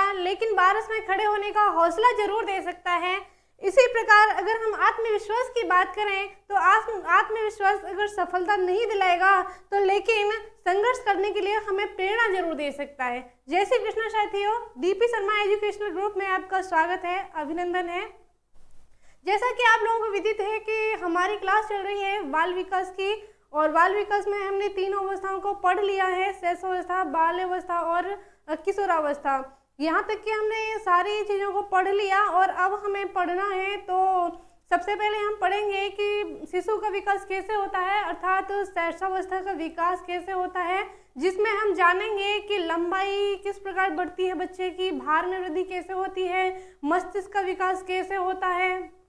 सकता, लेकिन बारिश में खड़े होने का हौसला जरूर दे सकता है। इसी प्रकार अगर हम आत्मविश्वास की बात करें तो आत्मविश्वास अगर सफलता नहीं दिलाएगा तो लेकिन संघर्ष करने के लिए हमें प्रेरणा जरूर दे सकता है। जय श्री कृष्ण साथियों, डीपी शर्मा एजुकेशनल ग्रुप में आपका स्वागत है, अभिनंदन है। जैसा कि आप लोगों को विदित है कि हमारी क्लास चल रही है बाल विकास की, और बाल विकास में हमने तीनों अवस्थाओं को पढ़ लिया है, शैशवावस्था, बाल्यावस्था और किशोरावस्था। यहाँ तक कि हमने सारी चीज़ों को पढ़ लिया और अब हमें पढ़ना है। तो सबसे पहले हम पढ़ेंगे कि शिशु का विकास कैसे होता है, अर्थात शैशवावस्था का विकास कैसे होता है, जिसमें हम जानेंगे कि लंबाई किस प्रकार बढ़ती है बच्चे की, भार में वृद्धि कैसे होती है, मस्तिष्क का विकास कैसे होता है,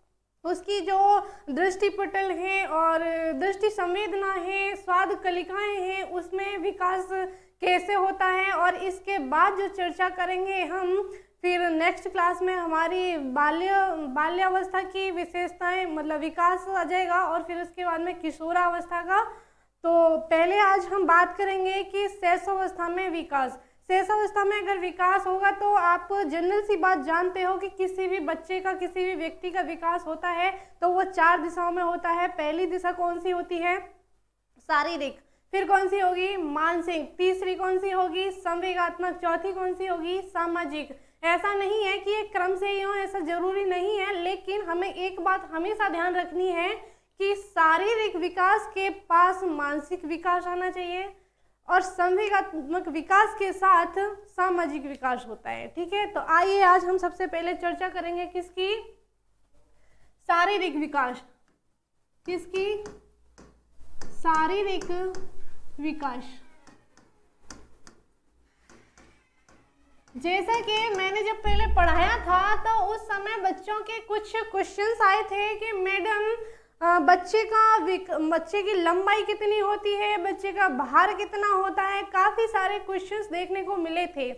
उसकी जो दृष्टि पटल है और दृष्टि संवेदना है, स्वाद कलिकाएं हैं, उसमें विकास कैसे होता है। और इसके बाद जो चर्चा करेंगे हम फिर नेक्स्ट क्लास में हमारी बाल्यावस्था की विशेषताएं, मतलब विकास आ जाएगा, और फिर उसके बाद में किशोरावस्था का। तो पहले आज हम बात करेंगे कि शैशवावस्था में विकास। शैशवावस्था में अगर विकास होगा तो आप जनरल सी बात जानते हो कि किसी भी बच्चे का, किसी भी व्यक्ति का विकास होता है तो वो 4 दिशाओं में होता है। पहली दिशा कौन सी होती है? शारीरिक। फिर कौन सी होगी? मानसिक। तीसरी कौन सी होगी? संवेगात्मक। चौथी कौन सी होगी? सामाजिक। ऐसा नहीं है कि ये क्रम से ही हो, ऐसा जरूरी नहीं है, लेकिन हमें एक बात हमेशा ध्यान रखनी है कि शारीरिक विकास के पास मानसिक विकास आना चाहिए और संवेगात्मक विकास के साथ सामाजिक विकास होता है। ठीक है, तो आइए आज हम सबसे पहले चर्चा करेंगे किसकी? शारीरिक विकास। किसकी? शारीरिक विकास। जैसा कि मैंने जब पहले पढ़ाया था तो उस समय बच्चों के कुछ क्वेश्चंस आए थे कि मैडम बच्चे की लंबाई कितनी होती है, बच्चे का भार कितना होता है, काफ़ी सारे क्वेश्चंस देखने को मिले थे।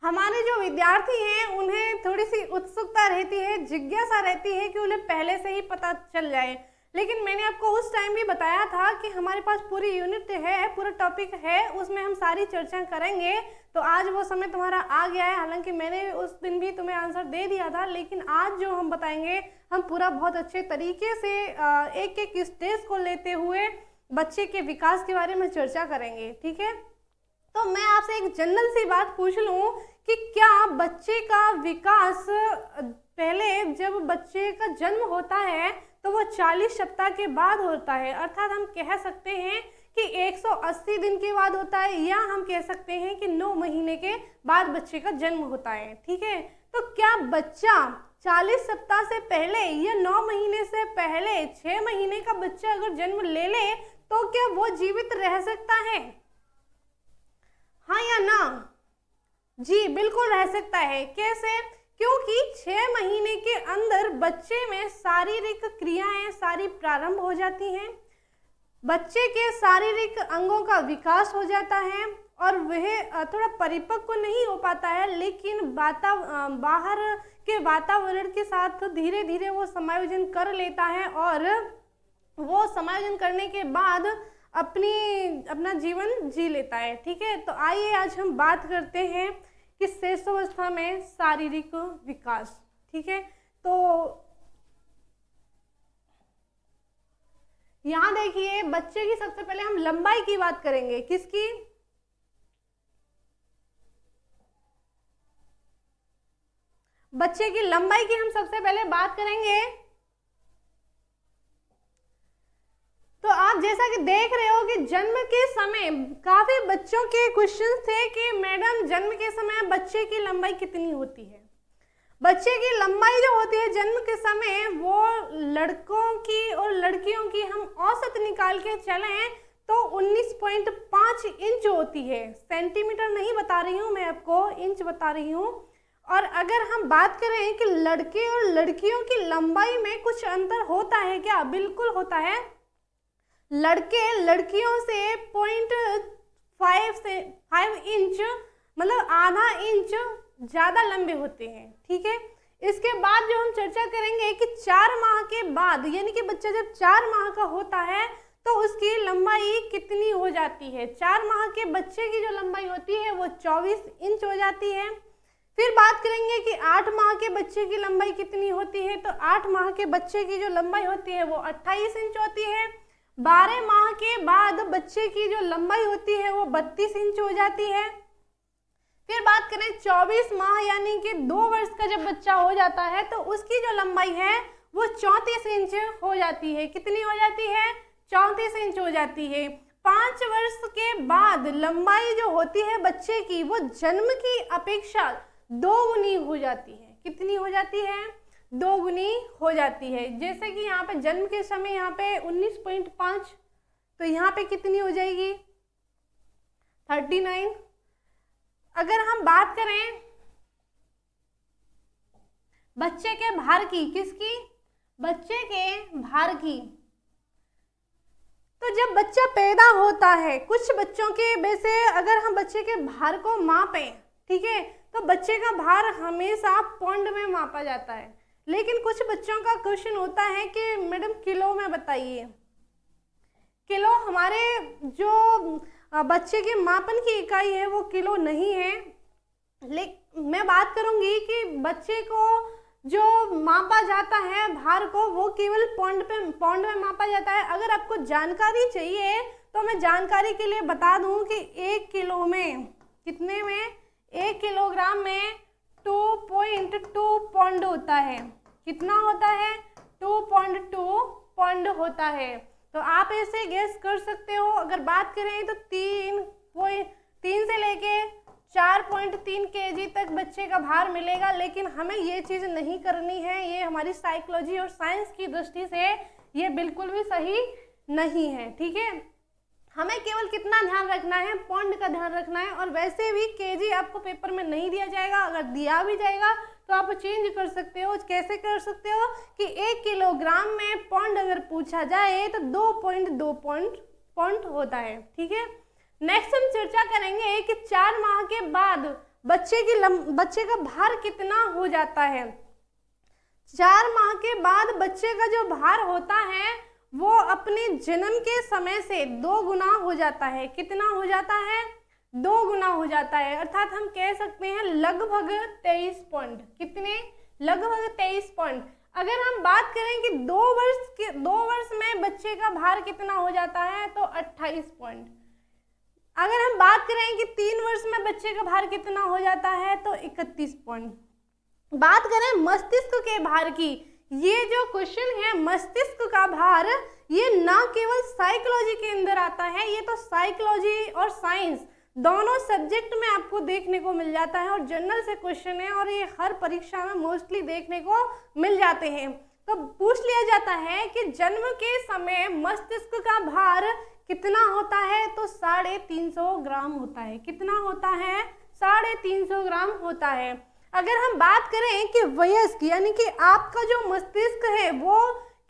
हमारे जो विद्यार्थी हैं उन्हें थोड़ी सी उत्सुकता रहती है, जिज्ञासा रहती है कि उन्हें पहले से ही पता चल जाए, लेकिन मैंने आपको उस टाइम भी बताया था कि हमारे पास पूरी यूनिट है, पूरा टॉपिक है, उसमें हम सारी चर्चा करेंगे। तो आज वो समय तुम्हारा आ गया है, हालांकि मैंने उस दिन भी तुम्हें आंसर दे दिया था, लेकिन आज जो हम बताएंगे हम पूरा बहुत अच्छे तरीके से एक एक स्टेज को लेते हुए बच्चे के विकास के बारे में चर्चा करेंगे। ठीक है, तो मैं आपसे एक जनरल सी बात पूछ लूँ कि क्या बच्चे का विकास पहले जब बच्चे का जन्म होता है तो वो 40 सप्ताह के बाद होता है, अर्थात हम कह सकते हैं कि 180 दिन के बाद होता है, या हम कह सकते हैं कि 9 महीने के बाद बच्चे का जन्म होता है। ठीक है, तो क्या बच्चा 40 सप्ताह से पहले या 9 महीने से पहले 6 महीने का बच्चा अगर जन्म ले ले तो क्या वो जीवित रह सकता है? हाँ या ना? जी बिल्कुल रह सकता है। कैसे? क्योंकि 6 महीने के अंदर बच्चे में शारीरिक क्रियाएं सारी प्रारंभ हो जाती हैं, बच्चे के शारीरिक अंगों का विकास हो जाता है और वह थोड़ा परिपक्व नहीं हो पाता है, लेकिन बाहर के वातावरण के साथ धीरे धीरे वो समायोजन कर लेता है और वो समायोजन करने के बाद अपना जीवन जी लेता है। ठीक है, तो आइए आज हम बात करते हैं कि शैशवावस्था में शारीरिक विकास। ठीक है, तो यहाँ देखिए बच्चे की सबसे पहले हम लंबाई की बात करेंगे। किसकी? बच्चे की लंबाई की हम सबसे पहले बात करेंगे। तो आप जैसा कि देख रहे हो कि जन्म के समय काफी बच्चों के क्वेश्चन थे कि मैडम जन्म के समय बच्चे की लंबाई कितनी होती है। बच्चे की लंबाई जो होती है जन्म के समय वो लड़कों की और लड़कियों की हम औसत निकाल के चलें तो 19.5 इंच होती है। सेंटीमीटर नहीं बता रही हूँ मैं आपको, इंच बता रही हूँ। और अगर हम बात करें कि लड़के और लड़कियों की लंबाई में कुछ अंतर होता है क्या? बिल्कुल होता है। लड़के लड़कियों से 0.5 इंच मतलब आधा इंच ज़्यादा लंबे होते हैं। ठीक है, इसके बाद जो हम चर्चा करेंगे कि 4 माह के बाद, यानी कि बच्चा जब 4 माह का होता है तो उसकी लंबाई कितनी हो जाती है। 4 माह के बच्चे की जो लंबाई होती है वो 24 इंच हो जाती है। फिर बात करेंगे कि 8 माह के बच्चे की लंबाई कितनी होती है, तो 8 माह के बच्चे की जो लंबाई होती है वो 28 इंच होती है। 12 माह के बाद बच्चे की जो लंबाई होती है वो 32 इंच हो जाती है। फिर बात करें 24 माह यानी कि 2 वर्ष का जब बच्चा हो जाता है तो उसकी जो लंबाई है वो 34 इंच हो जाती है। कितनी हो जाती है? 34 इंच हो जाती है। 5 वर्ष के बाद लंबाई जो होती है बच्चे की वो जन्म की अपेक्षा 2 गुनी हो जाती है। कितनी हो जाती है? 2 गुनी हो जाती है। जैसे कि यहाँ पे जन्म के समय यहाँ पे 19.5, तो यहाँ पे कितनी हो जाएगी? 39। अगर हम बात करें बच्चे के भार की, किसकी? बच्चे के भार की, तो जब बच्चा पैदा होता है, कुछ बच्चों के वैसे अगर हम बच्चे के भार को मापें, ठीक है, तो बच्चे का भार हमेशा पौंड में मापा जाता है। लेकिन कुछ बच्चों का क्वेश्चन होता है कि मैडम किलो में बताइए। किलो हमारे जो बच्चे के मापन की इकाई है वो किलो नहीं है। लेकिन मैं बात करूंगी कि बच्चे को जो मापा जाता है भार को वो केवल पौंड में मापा जाता है। अगर आपको जानकारी चाहिए तो मैं जानकारी के लिए बता दूं कि 1 किलो में कितने में? 1 किलोग्राम में 2.2 पौंड होता है। कितना होता है? 2.2 पौंड होता है। तो आप ऐसे गेस कर सकते हो। अगर बात करें तो 3 से लेके 4.3 kg तक बच्चे का भार मिलेगा। लेकिन हमें ये चीज़ नहीं करनी है, ये हमारी साइकोलॉजी और साइंस की दृष्टि से ये बिल्कुल भी सही नहीं है। ठीक है, हमें केवल कितना ध्यान रखना है? पौंड का ध्यान रखना है। और वैसे भी केजी आपको पेपर में नहीं दिया जाएगा। अगर दिया भी जाएगा तो आप चेंज कर सकते हो। कैसे कर सकते हो कि 1 किलोग्राम में पौंड अगर पूछा जाए तो 2.2 पौंड होता है। ठीक है, नेक्स्ट हम चर्चा करेंगे कि 4 माह के बाद बच्चे का भार कितना हो जाता है। 4 माह के बाद बच्चे का जो भार होता है वो अपने जन्म के समय से 2 गुना हो जाता है। कितना हो जाता है? 2 गुना हो जाता है। अर्थात हम कह सकते हैं लगभग 23 पौंड। कितने? लगभग 23 पौंड। अगर हम बात करें कि 2 वर्ष में बच्चे का भार कितना हो जाता है तो 28 पौंड। अगर हम बात करें कि 3 वर्ष में बच्चे का भार कितना हो जाता है तो 31 पौंड। बात करें मस्तिष्क के भार की, ये जो क्वेश्चन है मस्तिष्क का भार, ये ना केवल साइकोलॉजी के अंदर आता है, ये तो साइकोलॉजी और साइंस दोनों सब्जेक्ट में आपको देखने को मिल जाता है और जनरल से क्वेश्चन है और ये हर परीक्षा में मोस्टली देखने को मिल जाते हैं। तो पूछ लिया जाता है कि जन्म के समय मस्तिष्क का भार कितना होता है तो 350 ग्राम होता है। कितना होता है? 350 ग्राम होता है। अगर हम बात करें कि वयस्क यानी कि आपका जो मस्तिष्क है वो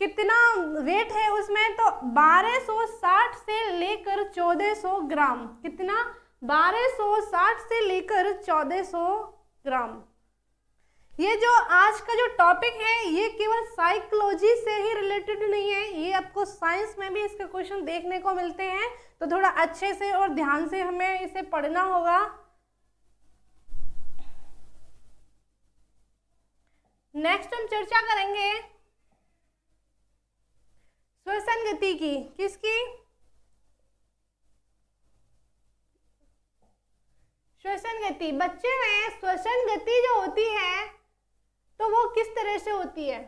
कितना वेट है उसमें, तो 1260 से लेकर 1400 ग्राम। कितना? 1260 से लेकर 1400 ग्राम। ये जो आज का जो टॉपिक है ये केवल साइकोलॉजी से ही रिलेटेड नहीं है, ये आपको साइंस में भी इसके क्वेश्चन देखने को मिलते हैं। तो थोड़ा अच्छे से और ध्यान से हमें इसे पढ़ना होगा। नेक्स्ट हम चर्चा करेंगे श्वसन गति की। किसकी? श्वसन गति। बच्चे में श्वसन गति जो होती है तो वो किस तरह से होती है?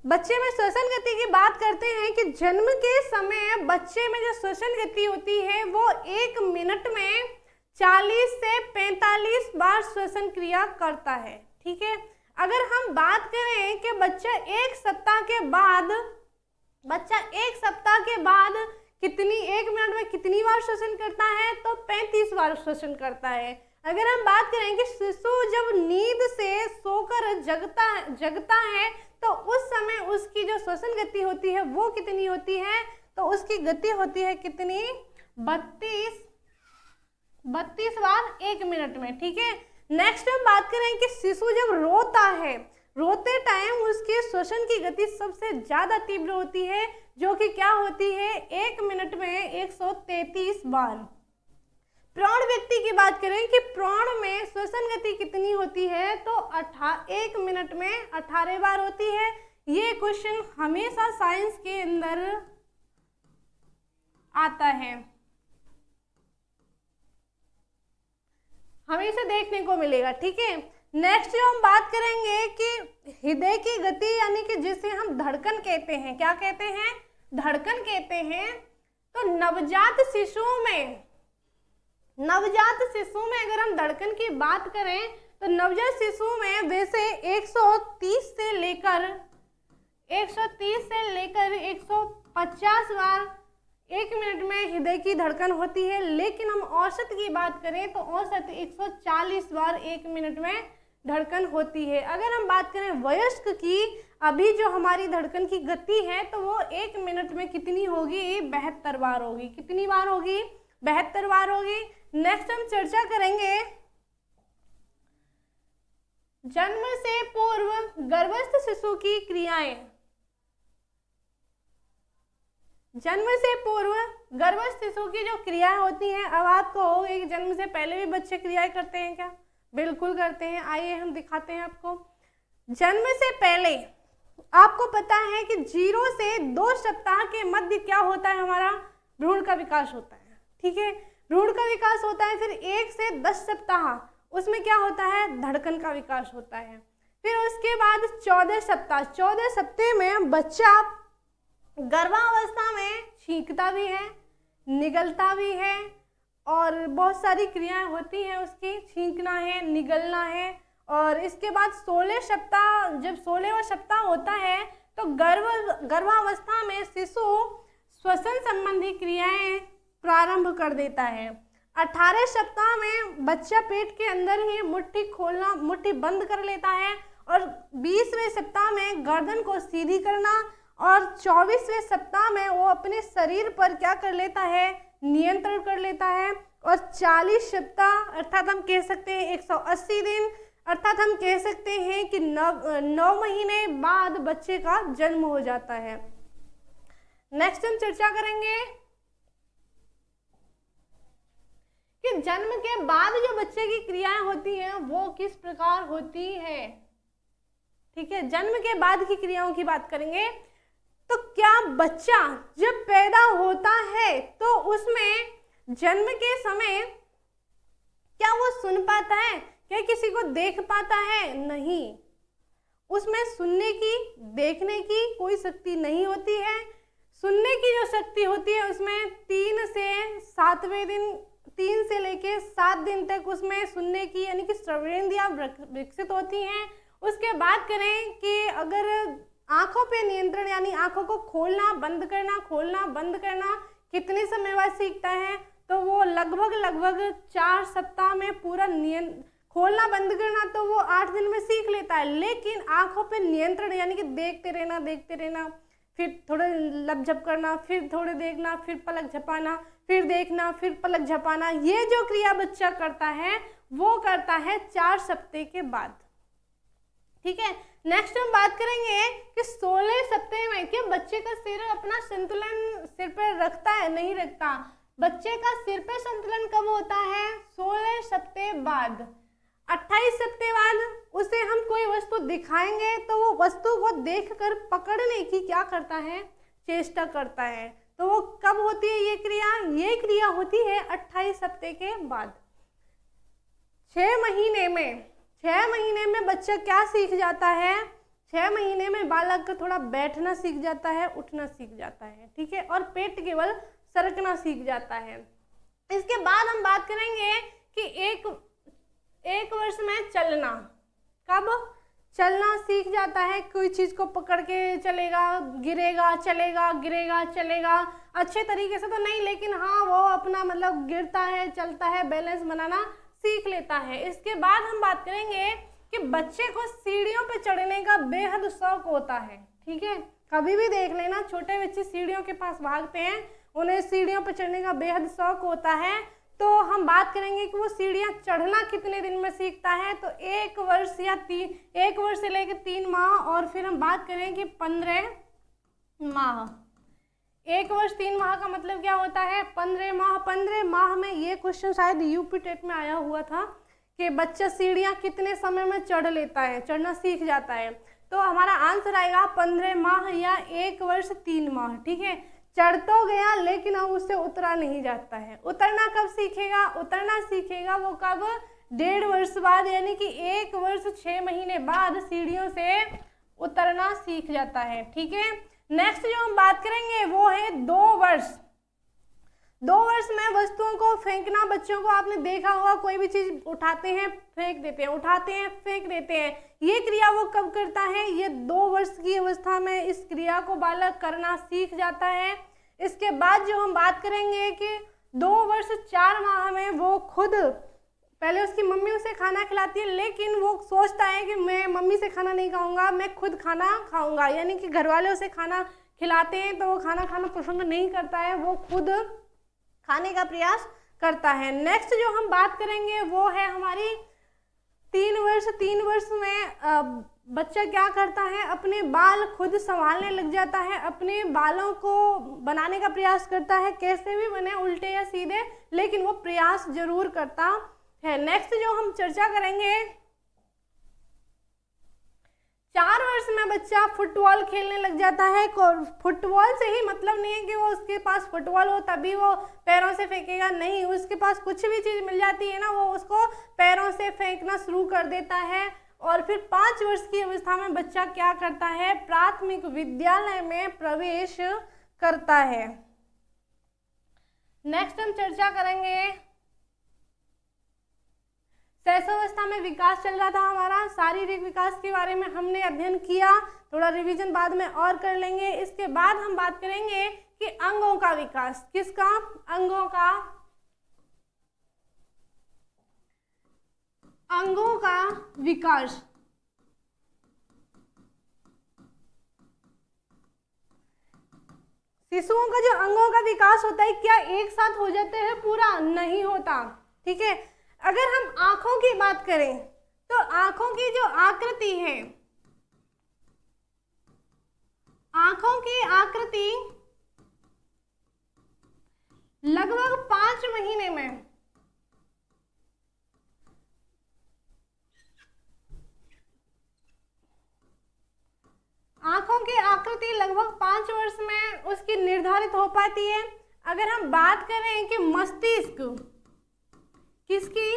बच्चे में श्वसन गति की बात करते हैं कि जन्म के समय बच्चे में जो श्वसन गति होती है वो 1 मिनट में 40 से 45 बार श्वसन क्रिया करता है। ठीक है, अगर हम बात करें कि बच्चा एक सप्ताह के बाद कितनी 1 मिनट में कितनी बार श्वसन करता है तो 35 बार श्वसन करता है। अगर हम बात करें कि शिशु जब नींद से सोकर जगता है तो उस समय उसकी जो श्वसन गति होती है वो कितनी होती है तो उसकी गति होती है कितनी? 32 बार 1 मिनट में। ठीक है, नेक्स्ट हम बात करें कि शिशु जब रोता है, रोते टाइम उसके श्वसन की गति सबसे ज्यादा तीव्र होती है जो कि क्या होती है? 1 मिनट में 133 बार। प्रौढ़ व्यक्ति की बात करें कि प्रौढ़ में श्वसन गति कितनी होती है, तो 1 मिनट में 18 बार होती है। ये क्वेश्चन हमेशा साइंस के अंदर आता है, हमेशा देखने को मिलेगा। ठीक है, नेक्स्ट जो हम बात करेंगे कि हृदय की गति यानी कि जिसे हम धड़कन कहते हैं, क्या कहते हैं, धड़कन कहते हैं। तो नवजात शिशु में अगर हम धड़कन की बात करें तो नवजात शिशु में वैसे 130 से लेकर 150 बार 1 मिनट में हृदय की धड़कन होती है, लेकिन हम औसत की बात करें तो औसत 140 बार 1 मिनट में धड़कन होती है। अगर हम बात करें वयस्क की, अभी जो हमारी धड़कन की गति है तो वो 1 मिनट में कितनी होगी, 72 बार होगी। कितनी बार होगी, 72 बार होगी। नेक्स्ट हम चर्चा करेंगे जन्म से पूर्व गर्भस्थ शिशु की क्रियाएं। जन्म से पूर्व गर्भस्थ शिशु की जो क्रियाएं होती हैं, अब आपको होगा कि जन्म से पहले भी बच्चे क्रियाएं करते हैं क्या? बिल्कुल करते हैं। आइए हम दिखाते हैं आपको। जन्म से पहले आपको पता है कि 0 से 2 सप्ताह के मध्य क्या होता है, हमारा भ्रूण का विकास होता है। ठीक है, भ्रूण का विकास होता है। फिर 1 से 10 सप्ताह उसमें क्या होता है, धड़कन का विकास होता है। फिर उसके बाद 14 सप्ताह में बच्चा गर्भावस्था में छींकता भी है, निगलता भी है और बहुत सारी क्रियाएं होती हैं उसकी, छींकना है, निगलना है। और इसके बाद 16 सप्ताह, जब 16वां सप्ताह होता है तो गर्भावस्था में शिशु श्वसन संबंधी क्रियाएं प्रारंभ कर देता है। 18 सप्ताह में बच्चा पेट के अंदर ही मुट्ठी खोलना, मुट्ठी बंद कर लेता है। और 20वें सप्ताह में गर्दन को सीधी करना, और 24वें सप्ताह में वो अपने शरीर पर क्या कर लेता है, नियंत्रण कर लेता है। और 40 सप्ताह अर्थात हम कह सकते हैं 180 दिन, अर्थात हम कह सकते हैं कि 9 महीने बाद बच्चे का जन्म हो जाता है। नेक्स्ट हम चर्चा करेंगे कि जन्म के बाद जो बच्चे की क्रियाएं होती हैं वो किस प्रकार होती है। ठीक है, जन्म के बाद की क्रियाओं की बात करेंगे। तो क्या बच्चा जब पैदा होता है तो उसमें जन्म के समय क्या वो सुन पाता है, क्या किसी को देख पाता है? नहीं, उसमें सुनने की, देखने की कोई शक्ति नहीं होती है। सुनने की जो शक्ति होती है उसमें 3 से लेके 7 दिन तक उसमें सुनने की यानी कि श्रवणेंद्रियां विकसित होती हैं। उसके बाद करें कि अगर आंखों पे नियंत्रण यानी आंखों को खोलना बंद करना कितने समय बाद सीखता है, तो वो लगभग 4 सप्ताह में पूरा खोलना बंद करना तो वो 8 दिन में सीख लेता है। लेकिन आंखों पे नियंत्रण यानी कि देखते रहना, फिर थोड़ा लपझप करना, फिर थोड़े देखना, फिर पलक झपाना, फिर देखना, फिर पलक झपाना, ये जो क्रिया बच्चा करता है वो करता है 4 सप्ताह के बाद। ठीक है, नेक्स्ट हम बात करेंगे कि 16 सप्ताह में क्या बच्चे का सिर अपना संतुलन सिर पर रखता है? नहीं रखता। बच्चे का सिर पे संतुलन कब होता है? 16 सप्ताह बाद। 28 सप्ताह बाद उसे हम कोई वस्तु दिखाएंगे तो वो वस्तु को देखकर पकड़ने की क्या करता है? चेष्टा करता है। तो वो कब होती है ये क्रिया? ये क्रिया होती है 28 सप्ताह के बाद। 6 महीने में बच्चा क्या सीख जाता है? 6 महीने में बालक थोड़ा बैठना सीख जाता है, उठना सीख जाता है। ठीक है, और पेट केवल सरकना सीख जाता है। इसके बाद हम बात करेंगे कि एक वर्ष में चलना, कब चलना सीख जाता है। कोई चीज को पकड़ के चलेगा, गिरेगा, चलेगा अच्छे तरीके से तो नहीं, लेकिन हाँ वो अपना मतलब गिरता है, चलता है, बैलेंस बनाना सीख लेता है। इसके बाद हम बात करेंगे कि बच्चे को सीढ़ियों पे चढ़ने का बेहद शौक होता है। ठीक है, कभी भी देख लेना छोटे बच्चे सीढ़ियों के पास भागते हैं, उन्हें सीढ़ियों पे चढ़ने का बेहद शौक होता है। तो हम बात करेंगे कि वो सीढ़ियां चढ़ना कितने दिन में सीखता है। तो 1 वर्ष या 1 वर्ष से लेकर 3 माह, और फिर हम बात करें कि 15 माह। 1 वर्ष 3 माह का मतलब क्या होता है? 15 माह। 15 माह में ये क्वेश्चन शायद यूपी टेट में आया हुआ था कि बच्चा सीढ़ियाँ कितने समय में चढ़ लेता है, चढ़ना सीख जाता है। तो हमारा आंसर आएगा 15 माह या 1 वर्ष 3 माह। ठीक है, चढ़ तो गया लेकिन अब उससे उतरा नहीं जाता है। उतरना कब सीखेगा? उतरना सीखेगा वो कब? 1.5 वर्ष बाद, यानी कि 1 वर्ष 6 महीने बाद सीढ़ियों से उतरना सीख जाता है। ठीक है, नेक्स्ट जो हम बात करेंगे वो है 2 वर्ष। 2 वर्ष में वस्तुओं को फेंकना। बच्चों को आपने देखा होगा, कोई भी चीज उठाते हैं फेंक देते हैं, उठाते हैं फेंक देते हैं। ये क्रिया वो कब करता है? ये 2 वर्ष की अवस्था में इस क्रिया को बालक करना सीख जाता है। इसके बाद जो हम बात करेंगे कि 2 वर्ष 4 माह में वो खुद, पहले उसकी मम्मी उसे खाना खिलाती है लेकिन वो सोचता है कि मैं मम्मी से खाना नहीं खाऊंगा, मैं खुद खाना खाऊंगा। यानी कि घर वाले उसे खाना खिलाते हैं तो वो खाना खाना पसंद नहीं करता है, वो खुद खाने का प्रयास करता है। नेक्स्ट जो हम बात करेंगे वो है हमारी 3 वर्ष। 3 वर्ष में बच्चा क्या करता है? अपने बाल खुद संभालने लग जाता है, अपने बालों को बनाने का प्रयास करता है, कैसे भी बने, उल्टे या सीधे, लेकिन वो प्रयास जरूर करता है। नेक्स्ट जो हम चर्चा करेंगे, 4 वर्ष में बच्चा फुटबॉल खेलने लग जाता है। फुटबॉल से ही मतलब नहीं है कि वो उसके पास फुटबॉल हो तभी वो पैरों से फेंकेगा, नहीं, उसके पास कुछ भी चीज मिल जाती है ना, वो उसको पैरों से फेंकना शुरू कर देता है। और फिर 5 वर्ष की अवस्था में बच्चा क्या करता है? प्राथमिक विद्यालय में प्रवेश करता है। नेक्स्ट हम चर्चा करेंगे, शैशवावस्था में विकास चल रहा था हमारा, शारीरिक विकास के बारे में हमने अध्ययन किया, थोड़ा रिवीजन बाद में और कर लेंगे। इसके बाद हम बात करेंगे कि अंगों का विकास। किसका? अंगों का, अंगों का विकास। शिशुओं का जो अंगों का विकास होता है, क्या एक साथ हो जाते हैं? पूरा नहीं होता। ठीक है, अगर हम आंखों की बात करें तो आंखों की जो आकृति है, आंखों की आकृति लगभग 5 महीने में, आंखों की आकृति लगभग 5 वर्ष में उसकी निर्धारित हो पाती है। अगर हम बात करें कि मस्तिष्क, किसकी?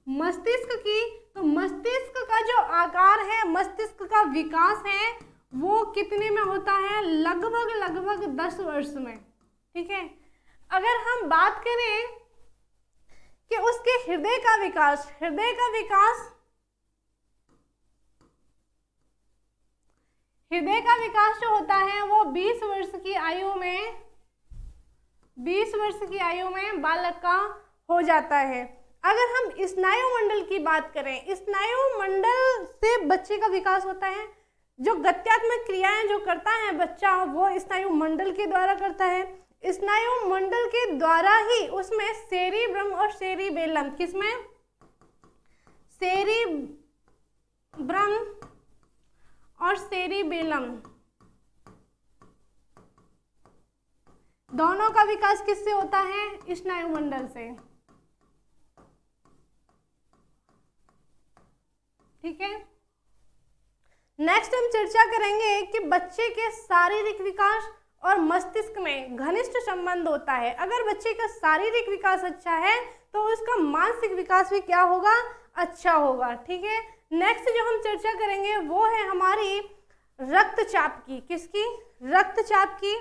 मस्तिष्क की, तो मस्तिष्क का जो आकार है, मस्तिष्क का विकास है, वो कितने में होता है? लगभग 10 वर्ष में। ठीक है, अगर हम बात करें कि उसके हृदय का विकास, हृदय का विकास, हृदय का विकास जो होता है वो 20 वर्ष की आयु में, 20 वर्ष की आयु में बालक का हो जाता है। अगर हम स्नायु मंडल की बात करें, स्नायु मंडल से बच्चे का विकास होता है। जो गत्यात्मक क्रियाएं जो करता है बच्चा, वो स्नायु मंडल के द्वारा करता है। स्नायु मंडल के द्वारा ही उसमें सेरिब्रम और सेरिबेलम, किसमें? सेरिब्रम और सेरिबेलम, दोनों का विकास किससे होता है? स्नायु मंडल से। ठीक है, नेक्स्ट हम चर्चा करेंगे कि बच्चे के शारीरिक विकास और मस्तिष्क में घनिष्ठ संबंध होता है। अगर बच्चे का शारीरिक विकास अच्छा है तो उसका मानसिक विकास भी क्या होगा? अच्छा होगा। ठीक है, नेक्स्ट जो हम चर्चा करेंगे वो है हमारी रक्तचाप की। किसकी? रक्तचाप की।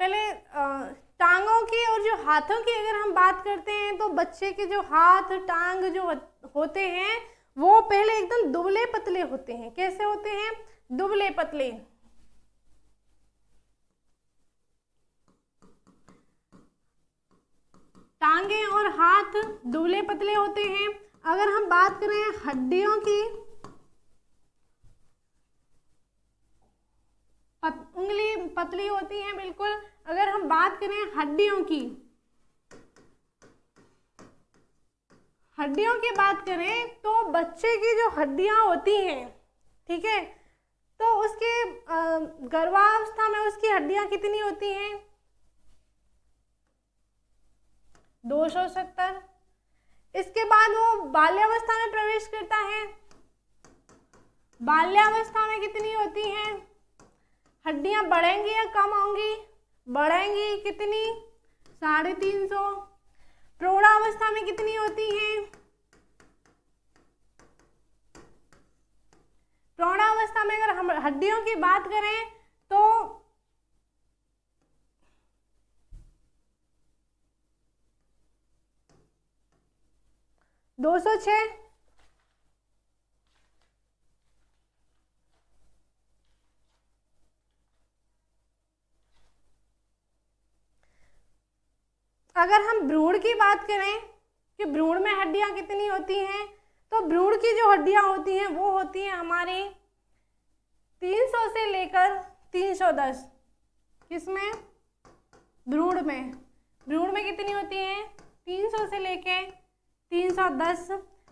पहले टांगों की और जो हाथों की अगर हम बात करते हैं तो बच्चे के जो हाथ टांग जो होते हैं वो पहले एकदम दुबले पतले होते हैं। कैसे होते हैं? दुबले पतले। टांगे और हाथ दुबले पतले होते हैं। अगर हम बात करें हड्डियों की, उंगली पतली होती है बिल्कुल। अगर हम बात करें हड्डियों की, हड्डियों की बात करें तो बच्चे की जो हड्डियां होती हैं, ठीक है, तो उसके गर्भावस्था में उसकी हड्डियां कितनी होती हैं? 270। इसके बाद वो बाल्यावस्था में प्रवेश करता है। बाल्यावस्था में कितनी होती हैं? हड्डियां बढ़ेंगी या कम होंगी? बढ़ेंगी। कितनी? 350। प्रौढ़ावस्था में कितनी होती हैं? प्रौढ़ावस्था में अगर हम हड्डियों की बात करें तो 206। अगर हम भ्रूण की बात करें कि भ्रूण में हड्डियां कितनी होती हैं, तो भ्रूण की जो हड्डियां होती हैं वो होती हैं हमारी 300 से लेकर 310। किसमें? भ्रूण में। भ्रूण में कितनी होती हैं? 300 से लेके 310।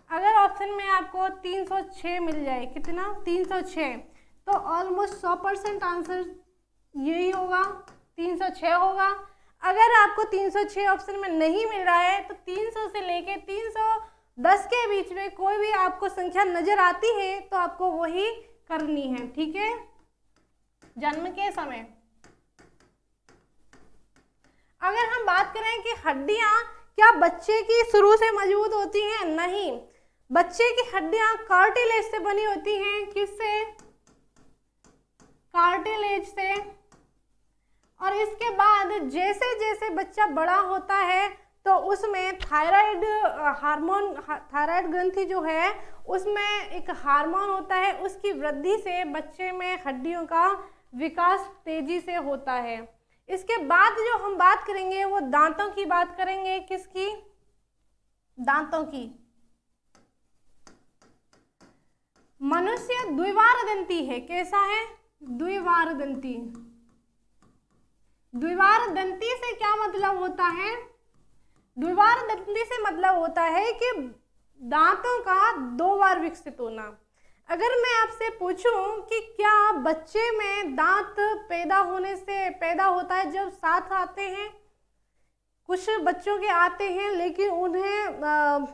अगर ऑप्शन में आपको 306 मिल जाए, कितना? 306, तो ऑलमोस्ट 100% आंसर यही होगा, 306 होगा। अगर आपको 306 ऑप्शन में नहीं मिल रहा है तो 300 से लेके 310 के बीच में कोई भी आपको संख्या नजर आती है तो आपको वही करनी है, ठीक है। जन्म के समय अगर हम बात करें कि हड्डियां क्या बच्चे की शुरू से मौजूद होती हैं? नहीं, बच्चे की हड्डियां कार्टिलेज से बनी होती हैं। किससे? कार्टिलेज से। और इसके बाद जैसे जैसे बच्चा बड़ा होता है तो उसमें थायराइड हार्मोन, थायराइड ग्रंथि जो है उसमें एक हार्मोन होता है, उसकी वृद्धि से बच्चे में हड्डियों का विकास तेजी से होता है। इसके बाद जो हम बात करेंगे वो दांतों की बात करेंगे। किसकी? दांतों की। मनुष्य द्विवार दंती है। कैसा है? द्विवार दंती। द्विवार दंती से क्या मतलब होता है? द्विवार दंती से मतलब होता है कि दांतों का 2 बार विकसित होना। अगर मैं आपसे पूछूं कि क्या बच्चे में दांत पैदा होने से पैदा होता है जब 7 आते हैं? कुछ बच्चों के आते हैं लेकिन उन्हें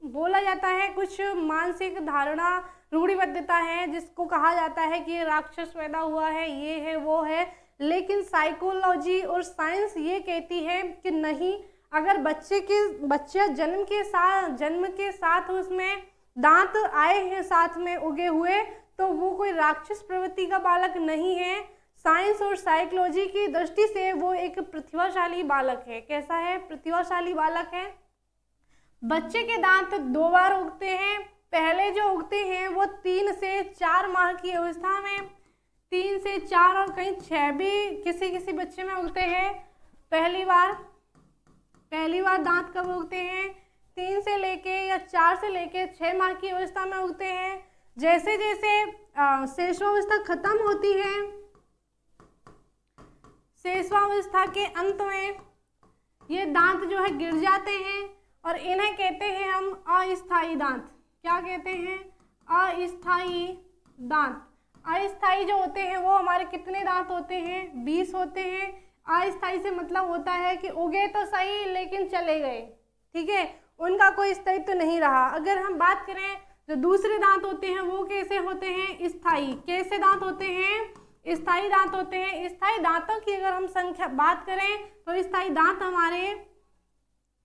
बोला जाता है, कुछ मानसिक धारणा रूढ़िबद्धता है जिसको कहा जाता है कि राक्षस पैदा हुआ है, ये है वो है। लेकिन साइकोलॉजी और साइंस ये कहती है कि नहीं, अगर बच्चा जन्म के साथ उसमें दांत आए हैं साथ में उगे हुए तो वो कोई राक्षस प्रवृत्ति का बालक नहीं है। साइंस और साइकोलॉजी की दृष्टि से वो एक प्रतिभाशाली बालक है। कैसा है? प्रतिभाशाली बालक है। बच्चे के दांत 2 बार उगते हैं। पहले जो उगते हैं वो 3 से 4 माह की अवस्था में, 3 से 4 और कहीं 6 भी किसी किसी बच्चे में उगते हैं। पहली बार दांत कब उगते हैं? 3 से लेके या 4 से लेके 6 माह की अवस्था में उगते हैं। जैसे जैसे शैशवावस्था खत्म होती है, शैशवावस्था के अंत में ये दांत जो है गिर जाते हैं और इन्हें कहते हैं हम अस्थायी दांत। क्या कहते हैं? अस्थायी दांत। अस्थायी जो होते हैं वो हमारे कितने दांत होते हैं? 20 होते हैं। अस्थायी से मतलब होता है कि उगे तो सही लेकिन चले गए, ठीक है, उनका कोई स्थायित्व तो नहीं रहा। अगर हम बात करें जो दूसरे दांत होते हैं वो कैसे होते हैं? स्थायी। कैसे दांत होते हैं? स्थायी दांत होते हैं। स्थायी दांतों की अगर हम संख्या बात करें तो स्थायी दांत हमारे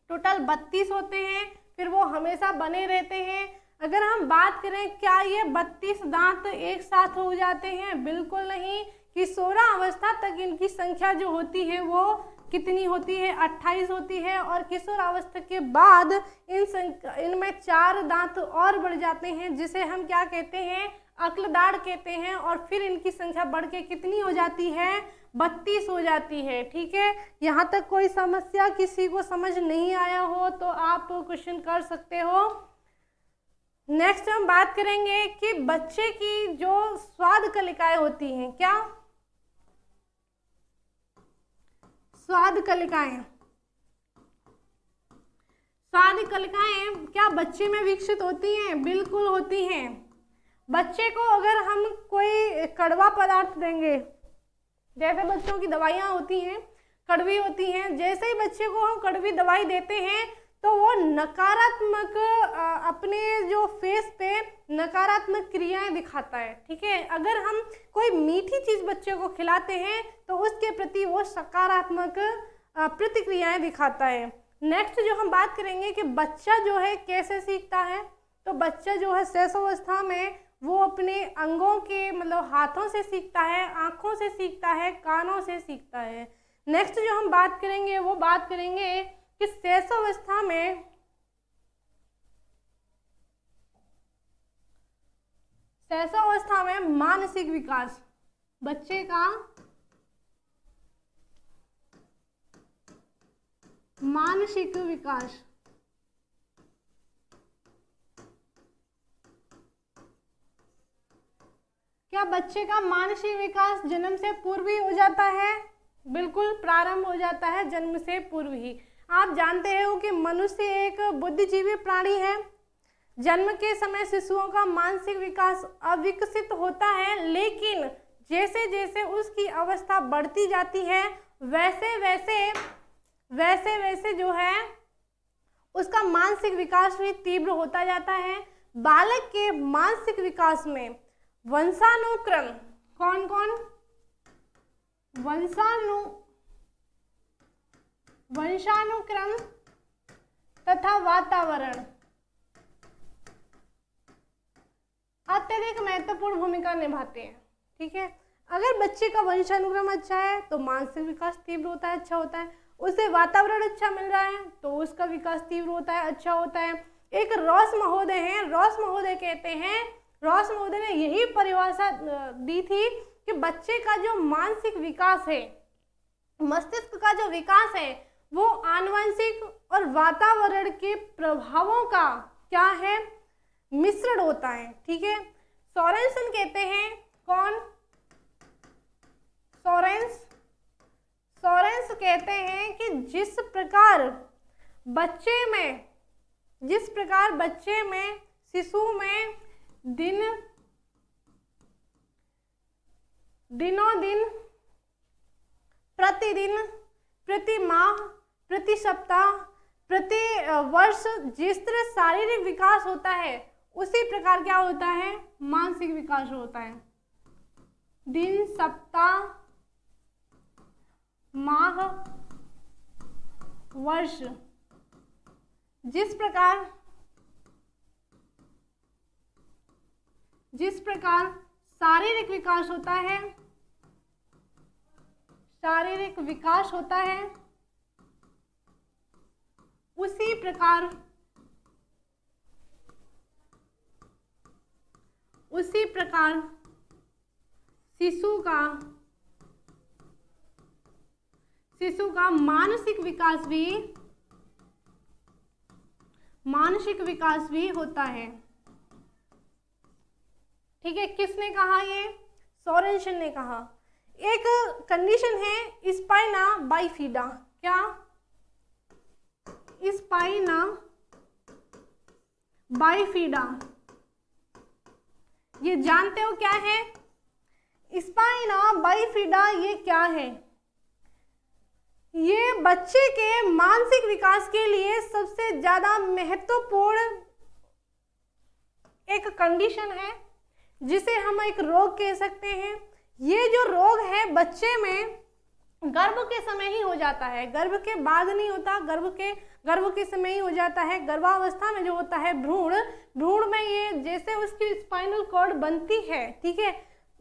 टोटल 32 होते हैं, फिर वो हमेशा बने रहते हैं। अगर हम बात करें क्या ये 32 दांत एक साथ हो जाते हैं? बिल्कुल नहीं। किशोरा अवस्था तक इनकी संख्या जो होती है वो कितनी होती है? 28 होती है। और किशोरावस्था के बाद इनमें 4 दांत और बढ़ जाते हैं जिसे हम क्या कहते हैं? अक्लदाड़ कहते हैं। और फिर इनकी संख्या बढ़ के कितनी हो जाती है? 32 हो जाती है, ठीक है। यहाँ तक कोई समस्या किसी को समझ नहीं आया हो तो आप क्वेश्चन कर सकते हो। नेक्स्ट हम बात करेंगे कि बच्चे की जो स्वाद कलिकाएं होती हैं, क्या स्वाद कलिकाएं क्या बच्चे में विकसित होती हैं? बिल्कुल होती हैं। बच्चे को अगर हम कोई कड़वा पदार्थ देंगे, जैसे बच्चों की दवाइयाँ होती हैं कड़वी होती हैं, जैसे ही बच्चे को हम कड़वी दवाई देते हैं तो वो नकारात्मक अपने जो फेस पे नकारात्मक क्रियाएं दिखाता है। ठीक है, अगर हम कोई मीठी चीज़ बच्चे को खिलाते हैं तो उसके प्रति वो सकारात्मक प्रतिक्रियाएं दिखाता है। नेक्स्ट जो हम बात करेंगे कि बच्चा जो है कैसे सीखता है, तो बच्चा जो है शैशवावस्था में वो अपने अंगों के मतलब हाथों से सीखता है, आँखों से सीखता है, कानों से सीखता है। नेक्स्ट जो हम बात करेंगे वो बात करेंगे कि शैशवावस्था में मानसिक विकास, बच्चे का मानसिक विकास, क्या बच्चे का मानसिक विकास जन्म से पूर्व ही हो जाता है? बिल्कुल प्रारंभ हो जाता है जन्म से पूर्व ही। आप जानते हो कि मनुष्य एक बुद्धिजीवी प्राणी है। जन्म के समय शिशुओं का मानसिक विकास अविकसित होता है, लेकिन जैसे जैसे उसकी अवस्था बढ़ती जाती है वैसे वैसे जो है उसका मानसिक विकास भी तीव्र होता जाता है। बालक के मानसिक विकास में वंशानुक्रम, कौन कौन? वंशानुक्रम तथा वातावरण अत्यधिक महत्वपूर्ण भूमिका निभाते हैं। ठीक है, अगर बच्चे का वंशानुक्रम अच्छा है तो मानसिक विकास तीव्र होता है, अच्छा होता है। उसे वातावरण अच्छा मिल रहा है तो उसका विकास तीव्र होता है, अच्छा होता है। एक रॉस महोदय हैं, रॉस महोदय कहते हैं, रॉस महोदय ने यही परिभाषा दी थी कि बच्चे का जो मानसिक विकास है, मस्तिष्क का जो विकास है, वो आनुवंशिक और वातावरण के प्रभावों का क्या है? मिश्रण होता है। ठीक है, सोरेनसन कहते हैं, कौन? सोरेंस कहते हैं कि जिस प्रकार बच्चे में शिशु में दिनों दिन, प्रतिदिन, प्रति माह, प्रति सप्ताह, प्रति वर्ष जिस तरह शारीरिक विकास होता है उसी प्रकार क्या होता है? मानसिक विकास होता है। दिन, सप्ताह, माह, वर्ष, जिस प्रकार शारीरिक विकास होता है, उसी प्रकार शिशु का मानसिक विकास भी होता है। ठीक है, किसने कहा? ये सोरेनसन ने कहा। एक कंडीशन है स्पाइना बाइफिडा, क्या? स्पाइना बाइफिडा, ये जानते हो क्या है? स्पाइना बाइफिडा ये क्या है? ये बच्चे के मानसिक विकास के लिए सबसे ज्यादा महत्वपूर्ण एक कंडीशन है, जिसे हम एक रोग कह सकते हैं। ये जो रोग है बच्चे में गर्भ के समय ही हो जाता है, गर्भ के बाद नहीं होता, गर्भ के समय ही हो जाता है। गर्भावस्था में जो होता है भ्रूण में ये जैसे उसकी स्पाइनल कॉर्ड बनती है, ठीक है,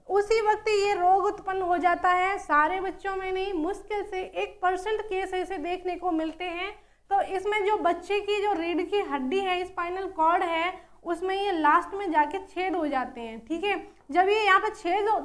उसी वक्त ये रोग उत्पन्न हो जाता है। सारे बच्चों में नहीं, मुश्किल से 1% केस ऐसे देखने को मिलते हैं। तो इसमें जो बच्चे की जो रीढ़ की हड्डी है, स्पाइनल कॉर्ड है, उसमें ये लास्ट में जाके छेद हो जाते हैं। ठीक है, जब ये यहाँ पे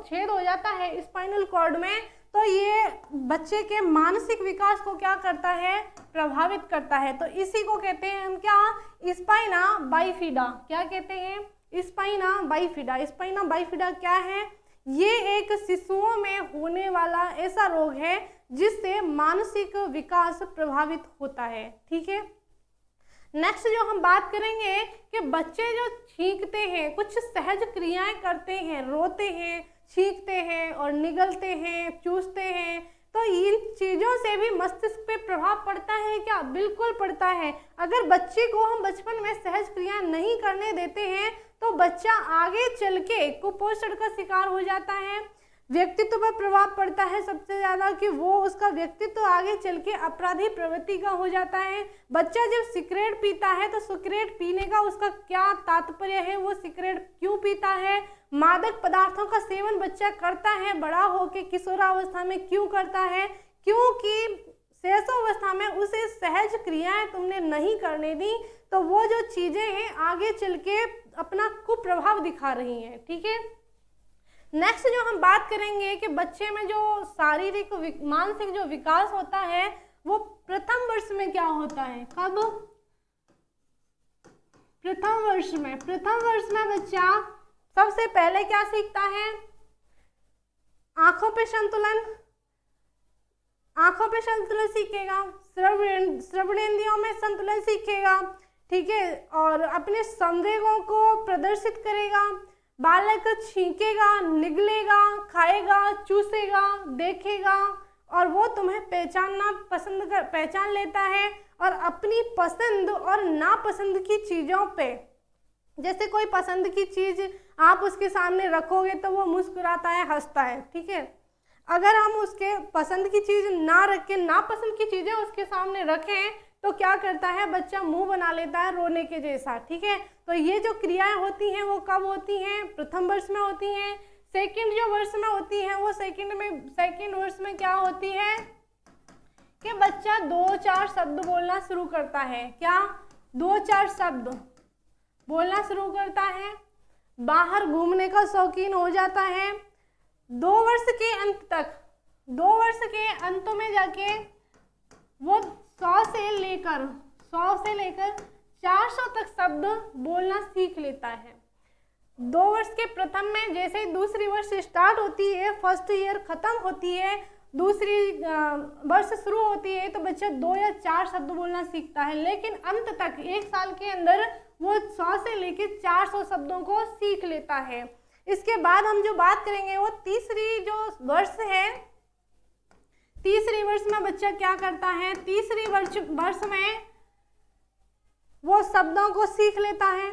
छेद हो जाता है स्पाइनल कॉर्ड में, तो ये बच्चे के मानसिक विकास को क्या करता है? प्रभावित करता है। तो इसी को कहते हैं हम क्या? Spina bifida. क्या कहते हैं? Spina bifida. स्पाइना बाइफिडा क्या है? ये एक शिशुओं में होने वाला ऐसा रोग है जिससे मानसिक विकास प्रभावित होता है। ठीक है, नेक्स्ट जो हम बात करेंगे कि बच्चे जो छींकते हैं, कुछ सहज क्रियाएं करते हैं, रोते हैं, छींकते हैं और निगलते हैं, चूसते हैं, तो इन चीज़ों से भी मस्तिष्क पे प्रभाव पड़ता है क्या? बिल्कुल पड़ता है। अगर बच्चे को हम बचपन में सहज क्रिया नहीं करने देते हैं तो बच्चा आगे चल के कुपोषण का शिकार हो जाता है। व्यक्तित्व पर प्रभाव पड़ता है सबसे ज़्यादा कि वो उसका व्यक्तित्व आगे चल के अपराधी प्रवृत्ति का हो जाता है। बच्चा जब सिगरेट पीता है तो सिगरेट पीने का उसका क्या तात्पर्य है, वो सिगरेट क्यों पीता है, मादक पदार्थों का सेवन बच्चा करता है बड़ा होकर किशोरावस्था में क्यों करता है, क्योंकि शैशवावस्था में उसे सहज क्रियाएं तुमने नहीं करने दी, तो वो जो चीज़ें हैं आगे चल के अपना कुप्रभाव दिखा रही हैं। ठीक है, नेक्स्ट जो हम बात करेंगे कि बच्चे में जो शारीरिक मानसिक जो विकास होता है वो प्रथम वर्ष में क्या होता है? कब? प्रथम वर्ष में। प्रथम वर्ष में बच्चा सबसे पहले क्या सीखता है? आंखों पे संतुलन, आंखों पे संतुलन सीखेगा, श्रवणेंद्रियों में संतुलन सीखेगा, ठीक है, और अपने संवेगों को प्रदर्शित करेगा। बालक छींकेगा, निगलेगा, खाएगा, चूसेगा, देखेगा और वो तुम्हें पहचान लेता है और अपनी पसंद और नापसंद की चीज़ों पे, जैसे कोई पसंद की चीज़ आप उसके सामने रखोगे तो वो मुस्कुराता है, हंसता है। ठीक है, अगर हम उसके पसंद की चीज़ ना रख के नापसंद की चीज़ें उसके सामने रखें तो क्या करता है? बच्चा मुंह बना लेता है रोने के जैसा। ठीक है, तो ये जो क्रियाएं होती हैं वो कब होती हैं? प्रथम वर्ष में होती हैं। सेकंड जो वर्ष में होती है वो सेकंड वर्ष में क्या होती है कि बच्चा 2-4 शब्द बोलना शुरू करता है। क्या? 2-4 शब्द बोलना शुरू करता है, बाहर घूमने का शौकीन हो जाता है। 2 वर्ष के अंत तक, 2 वर्ष के अंत में जाके वो 100 से लेकर 400 तक शब्द बोलना सीख लेता है। 2 वर्ष के प्रथम में जैसे ही दूसरी वर्ष स्टार्ट होती है, फर्स्ट ईयर खत्म होती है, दूसरी वर्ष शुरू होती है, तो बच्चा 2 या 4 शब्द बोलना सीखता है, लेकिन अंत तक 1 साल के अंदर वो 100 से लेकर 400 शब्दों को सीख लेता है। इसके बाद हम जो बात करेंगे वो तीसरी जो वर्ष है, तीसरी वर्ष में बच्चा क्या करता है? तीसरी वर्ष में वो शब्दों को सीख लेता है,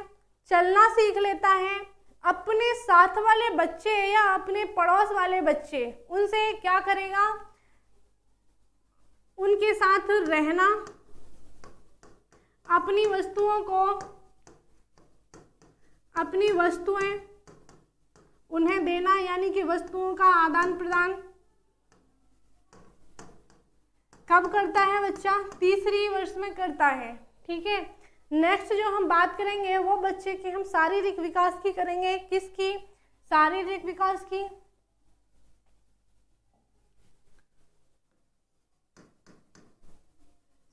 चलना सीख लेता है, अपने साथ वाले बच्चे या अपने पड़ोस वाले बच्चे उनसे क्या करेगा? उनके साथ रहना, अपनी वस्तुएं उन्हें देना, यानी कि वस्तुओं का आदान प्रदान कब करता है बच्चा? तीसरी वर्ष में करता है। ठीक है, नेक्स्ट जो हम बात करेंगे वो बच्चे के हम शारीरिक विकास की करेंगे। किसकी? शारीरिक विकास की।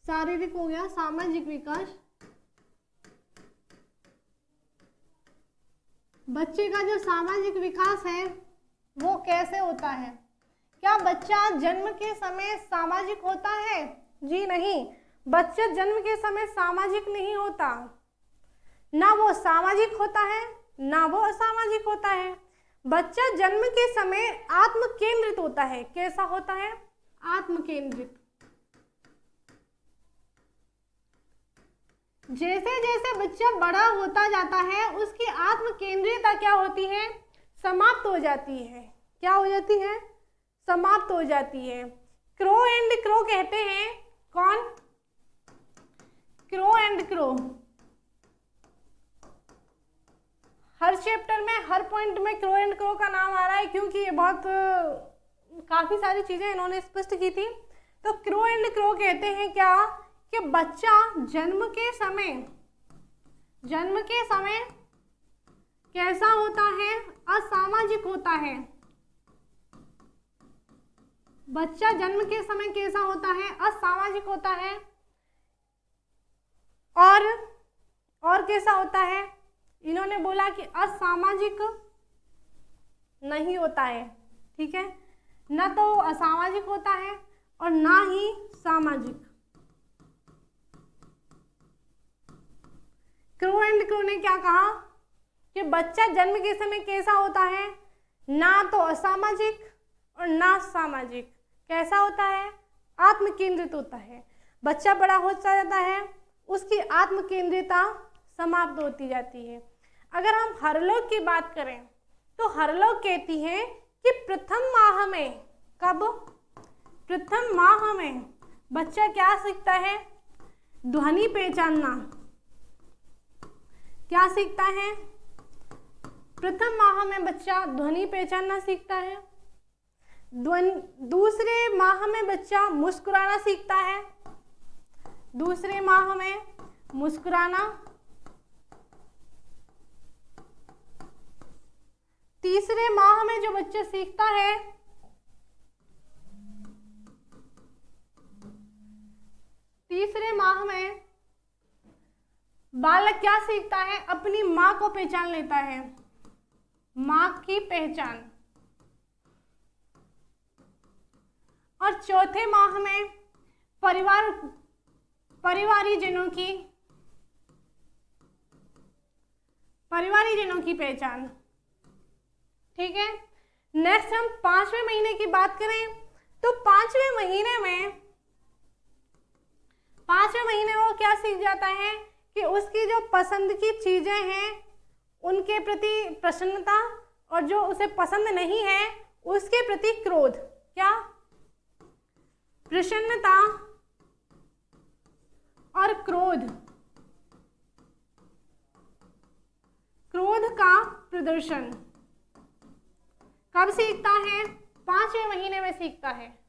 शारीरिक हो गया, सामाजिक विकास। बच्चे का जो सामाजिक विकास है वो कैसे होता है? क्या बच्चा जन्म के समय सामाजिक होता है? जी नहीं, बच्चा जन्म के समय सामाजिक नहीं होता। ना वो सामाजिक होता है ना वो असामाजिक होता है। बच्चा जन्म के समय आत्म केंद्रित होता है। कैसा होता है? आत्म केंद्रित। जैसे जैसे बच्चा बड़ा होता जाता है उसकी आत्म केंद्रियता क्या होती है? समाप्त हो जाती है। क्या हो जाती है? समाप्त हो जाती है। क्रो एंड क्रो कहते हैं। कौन? Crow and crow. Her chapter में हर पॉइंट में क्रो एंड क्रो का नाम आ रहा है क्योंकि ये बहुत काफी सारी चीजें इन्होंने स्पष्ट की थी। तो क्रो एंड क्रो कहते हैं क्या कि बच्चा जन्म के समय कैसा होता है? असामाजिक होता है। बच्चा जन्म के समय कैसा होता है? असामाजिक होता है। और कैसा होता है? इन्होंने बोला कि असामाजिक नहीं होता है। ठीक है, ना तो असामाजिक होता है और ना ही सामाजिक। क्रो एंड क्रो ने क्या कहा कि बच्चा जन्म के समय कैसा होता है, ना तो असामाजिक और ना सामाजिक। कैसा होता है, आत्म केंद्रित होता है। बच्चा बड़ा होता जाता है, उसकी आत्म केंद्रितता समाप्त होती जाती है। अगर हम हरलोक की बात करें तो हरलोक कहती है कि प्रथम माह में, कब, प्रथम माह में बच्चा क्या सीखता है, ध्वनि पहचानना। क्या सीखता है, प्रथम माह में बच्चा ध्वनि पहचानना सीखता है। दूसरे माह में बच्चा मुस्कुराना सीखता है, दूसरे माह में मुस्कुराना। तीसरे माह में जो बच्चा सीखता है, तीसरे माह में बालक क्या सीखता है, अपनी माँ को पहचान लेता है, माँ की पहचान। और चौथे माह में परिवारीजनों की पहचान। ठीक है। नेक्स्ट हम 5वें महीने की बात करें तो 5वें महीने में वो क्या सीख जाता है कि उसकी जो पसंद की चीजें हैं उनके प्रति प्रसन्नता, और जो उसे पसंद नहीं है उसके प्रति क्रोध। क्या, प्रसन्नता और क्रोध, क्रोध का प्रदर्शन कब सीखता है, 5वें महीने में सीखता है।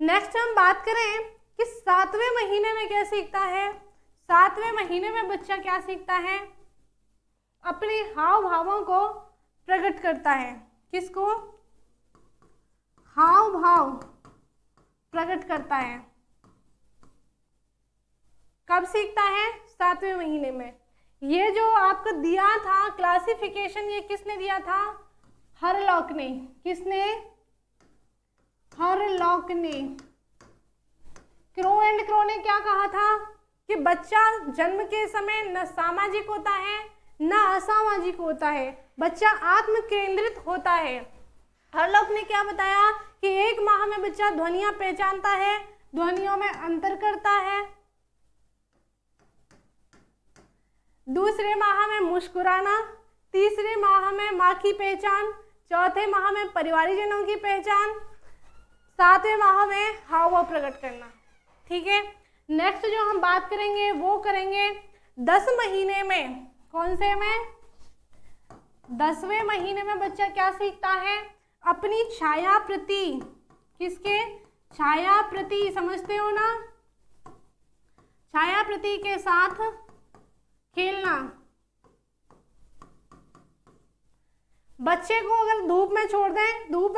नेक्स्ट हम बात करें कि 7वें महीने में क्या सीखता है। 7वें महीने में बच्चा क्या सीखता है, अपने हाव भावों को प्रकट करता है। किसको, हाव भाव प्रकट करता है। कब सीखता है, 7वें महीने में। ये जो आपको दिया था क्लासिफिकेशन, ये किसने दिया था, हरलॉक ने। किसने, हरलॉक ने। क्रो एंड क्रो ने क्या कहा था कि बच्चा जन्म के समय न सामाजिक होता है न असामाजिक होता है, बच्चा आत्म केंद्रित होता है। हरलॉक ने क्या बताया कि 1 माह में बच्चा ध्वनियां पहचानता है, ध्वनियों में अंतर करता है। दूसरे माह में मुस्कुराना, तीसरे माह में माँ की पहचान, चौथे माह में परिवारीजनों की पहचान, 7वें माह में हाव भाव प्रकट करना। ठीक है। नेक्स्ट जो हम बात करेंगे वो करेंगे 10 महीने में। कौन से में, 10वें महीने में बच्चा क्या सीखता है, अपनी छाया प्रति। किसके, छाया प्रति, समझते हो ना, छाया प्रति के साथ खेलना। बच्चे को अगर धूप में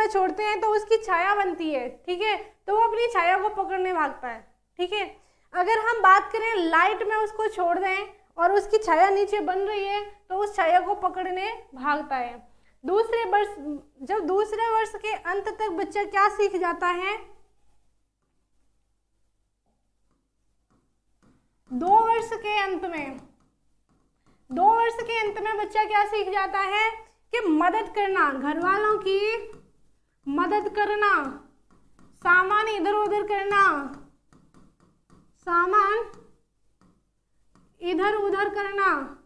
छोड़ते हैं तो उसकी छाया बनती है। ठीक है, तो वो अपनी छाया को पकड़ने भागता है। ठीक है। अगर हम बात करें लाइट में उसको छोड़ दें और उसकी छाया नीचे बन रही है तो उस छाया को पकड़ने भागता है। जब दूसरे वर्ष के अंत तक बच्चा क्या सीख जाता है, 2 वर्ष के अंत में बच्चा क्या सीख जाता है कि मदद करना, घर वालों की मदद करना, सामान इधर उधर करना, सामान इधर उधर करना।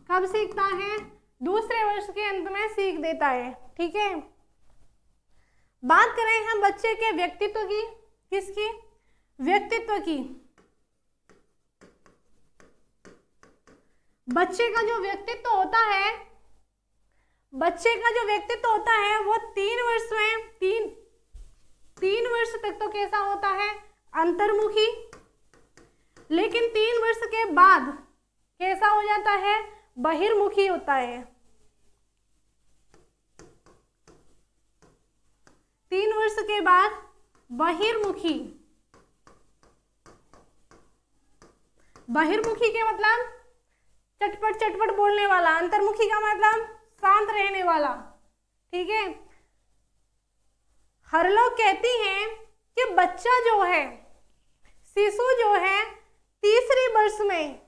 कब सीखता है, दूसरे वर्ष के अंत में सीख देता है। ठीक है। बात करें हम बच्चे के व्यक्तित्व की। किसकी, व्यक्तित्व की। बच्चे का जो व्यक्तित्व होता है वो 3 वर्ष में, 3 वर्ष तक तो कैसा होता है, अंतर्मुखी। लेकिन 3 वर्ष के बाद कैसा हो जाता है, बहिर्मुखी होता है। 3 वर्ष के बाद बहिर्मुखी। बहिर्मुखी के मतलब चटपट बोलने वाला, अंतर्मुखी का मतलब शांत रहने वाला। ठीक है। हरलोक कहती हैं कि बच्चा जो है, शिशु जो है, तीसरे वर्ष में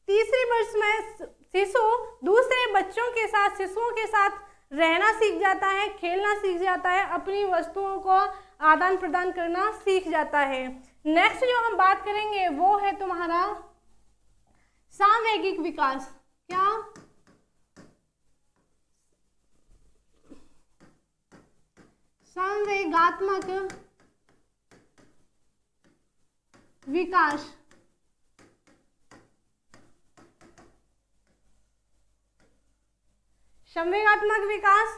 तीसरे वर्ष में शिशु दूसरे बच्चों के साथ, शिशुओं के साथ रहना सीख जाता है, खेलना सीख जाता है, अपनी वस्तुओं को आदान प्रदान करना सीख जाता है। नेक्स्ट जो हम बात करेंगे वो है तुम्हारा सामवेगिक विकास। क्या? संवेगात्मक विकास। संवेगात्मक विकास,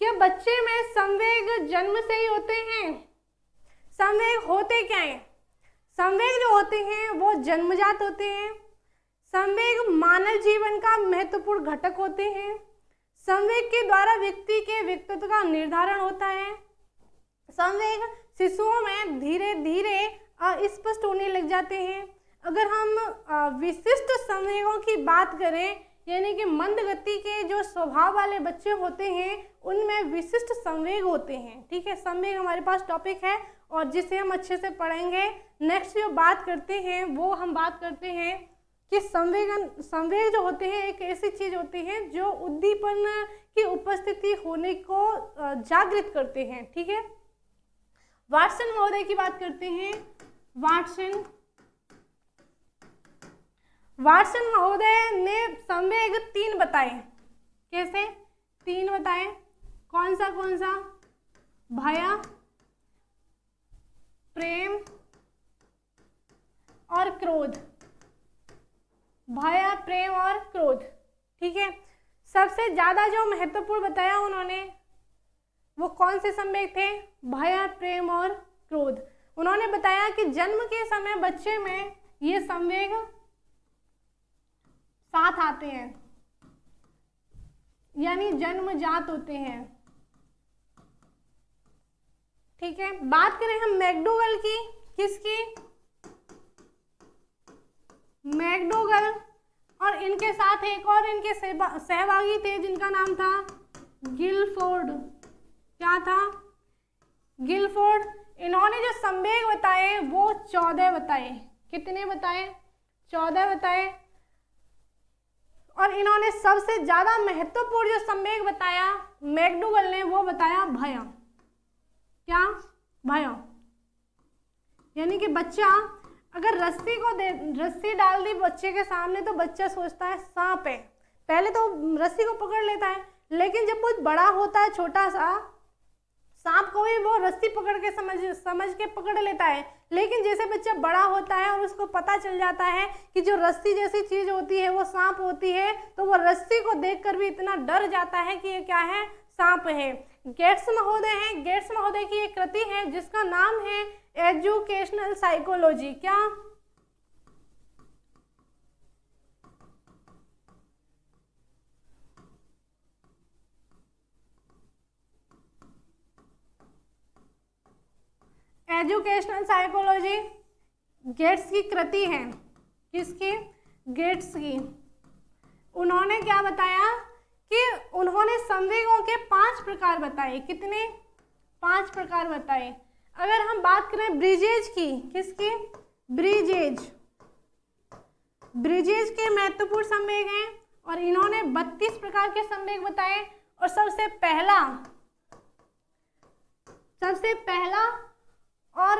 क्या बच्चे में संवेग जन्म से ही होते हैं? संवेग होते क्या हैं? संवेग जो होते हैं वो जन्मजात होते हैं। संवेग मानव जीवन का महत्वपूर्ण घटक होते हैं। संवेग के द्वारा व्यक्ति के व्यक्तित्व का निर्धारण होता है। संवेग शिशुओं में धीरे धीरे अस्पष्ट होने लग जाते हैं। अगर हम विशिष्ट संवेगों की बात करें, यानी कि मंद गति के जो स्वभाव वाले बच्चे होते हैं उनमें विशिष्ट संवेग होते हैं। ठीक है, संवेग हमारे पास टॉपिक है और जिसे हम अच्छे से पढ़ेंगे। नेक्स्ट जो बात करते हैं वो हम बात करते हैं कि संवेग जो होते हैं एक ऐसी चीज होती है जो उद्दीपन की उपस्थिति होने को जागृत करते हैं। ठीक है, वाटसन महोदय की बात करते हैं। वाटसन महोदय ने संवेग 3 बताए। कैसे 3 बताए? कौन सा? भय, प्रेम और क्रोध। भय, प्रेम और क्रोध। ठीक है, सबसे ज्यादा जो महत्वपूर्ण बताया उन्होंने वो कौन से संवेग थे? भय, प्रेम और क्रोध। उन्होंने बताया कि जन्म के समय बच्चे में ये संवेग साथ आते हैं, यानी जन्मजात होते हैं। ठीक है, बात करें हम मैकडोगल की। किसकी? मैकडोगल और इनके साथ एक और इनके सहभागी थे जिनका नाम था गिलफोर्ड। क्या था? गिलफोर्ड। इन्होंने जो संवेग बताए वो 14 बताए। कितने बताए? 14 बताए। और इन्होंने सबसे ज्यादा महत्वपूर्ण जो संवेग बताया मैकडोगल ने वो बताया भय। क्या? भय। यानी कि बच्चा अगर रस्सी डाल दी बच्चे के सामने तो बच्चा सोचता है सांप है, पहले तो रस्सी को पकड़ लेता है, लेकिन जब कुछ बड़ा होता है, छोटा सा सांप को भी वो रस्सी पकड़ के समझ के पकड़ लेता है। लेकिन जैसे बच्चा बड़ा होता है और उसको पता चल जाता है कि जो रस्सी जैसी चीज होती है वो सांप होती है, तो वो रस्सी को देखकर भी इतना डर जाता है कि ये क्या है? सांप है। गेट्स महोदय हैं। गेट्स महोदय की एक कृति है जिसका नाम है एजुकेशनल साइकोलॉजी। क्या? एजुकेशनल साइकोलॉजी गेट्स की कृति है। किसकी? गेट्स की। उन्होंने क्या बताया कि उन्होंने संवेगों के 5 प्रकार बताए। कितने? 5 प्रकार बताए। अगर हम बात करें ब्रिजेज की। किसकी? ब्रिजेज के महत्वपूर्ण संवेग हैं और इन्होंने 32 प्रकार के संवेग बताए। और सबसे पहला और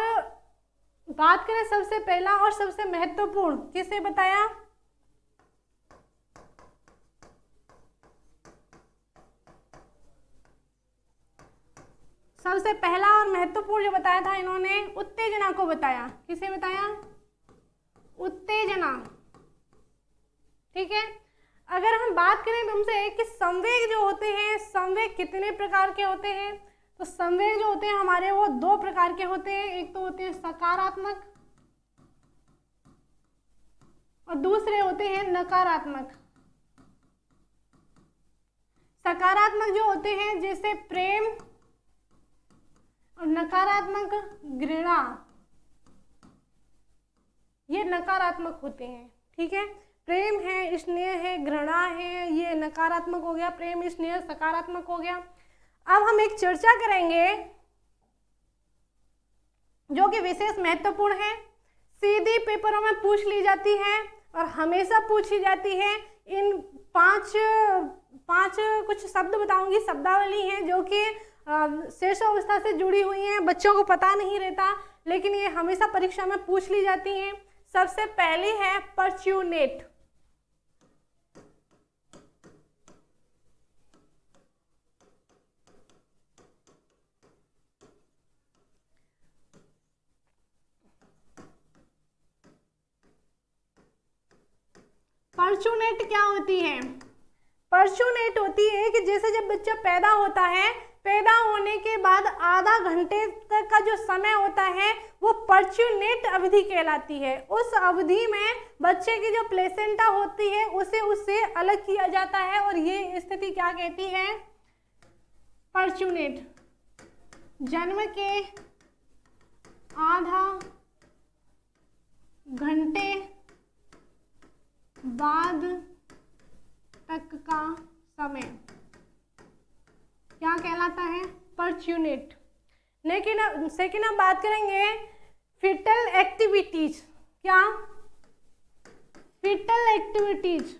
बात करें सबसे पहला और सबसे महत्वपूर्ण किसे बताया? सबसे पहला और महत्वपूर्ण जो बताया था इन्होंने उत्तेजना को बताया। किसे बताया? उत्तेजना। ठीक है, अगर हम बात करें तुमसे कि संवेग जो होते हैं, संवेग कितने प्रकार के होते हैं, तो संवेग जो होते हैं हमारे वो 2 प्रकार के होते हैं। एक तो होते हैं सकारात्मक और दूसरे होते हैं नकारात्मक। सकारात्मक जो होते हैं जैसे प्रेम और नकारात्मक घृणा, ये नकारात्मक होते हैं। ठीक है, प्रेम है, स्नेह है, घृणा है, ये नकारात्मक हो गया। प्रेम स्नेह सकारात्मक हो गया। अब हम एक चर्चा करेंगे जो कि विशेष महत्वपूर्ण है, सीधी पेपरों में पूछ ली जाती है। और हमेशा पूछी जाती है। इन पांच कुछ शब्द बताऊंगी, शब्दावली हैं जो कि शेषावस्था से जुड़ी हुई हैं, बच्चों को पता नहीं रहता लेकिन ये हमेशा परीक्षा में पूछ ली जाती हैं। सबसे पहली है पर्च्यूनेट। पर्च्यूनेट क्या होती है? पर्च्यूनेट होती है कि जैसे जब बच्चा पैदा होता है, पैदा होने के बाद आधा घंटे तक का जो समय होता है वो पर्च्यूनेट अवधि कहलाती है। उस अवधि में बच्चे की जो प्लेसेंटा होती है उसे उससे अलग किया जाता है और ये स्थिति क्या कहती है? पर्च्यूनेट। जन्म के आधा घंटे बाद तक का समय क्या कहलाता है? पर्च्यूनेट। लेकिन सेकेंड हम बात करेंगे फीटल एक्टिविटीज। क्या? Fetal activities.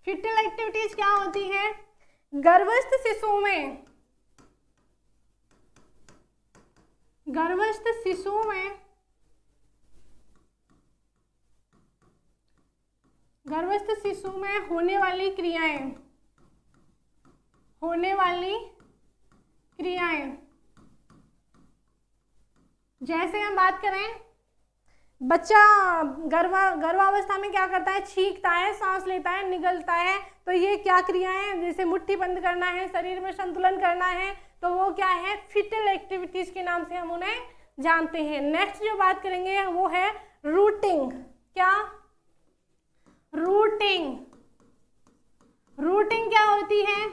फीटल एक्टिविटीज क्या होती है? गर्भस्थ शिशु में गर्भस्थ शिशु में होने वाली क्रियाएं जैसे हम बात करें, बच्चा गर्भावस्था में क्या करता है? छींकता है, सांस लेता है, निगलता है। तो ये क्या क्रियाएं हैं? जैसे मुट्ठी बंद करना है, शरीर में संतुलन करना है, तो वो क्या है? फीटल एक्टिविटीज के नाम से हम उन्हें जानते हैं। नेक्स्ट जो बात करेंगे वो है रूटिंग। क्या? रूटिंग क्या होती है?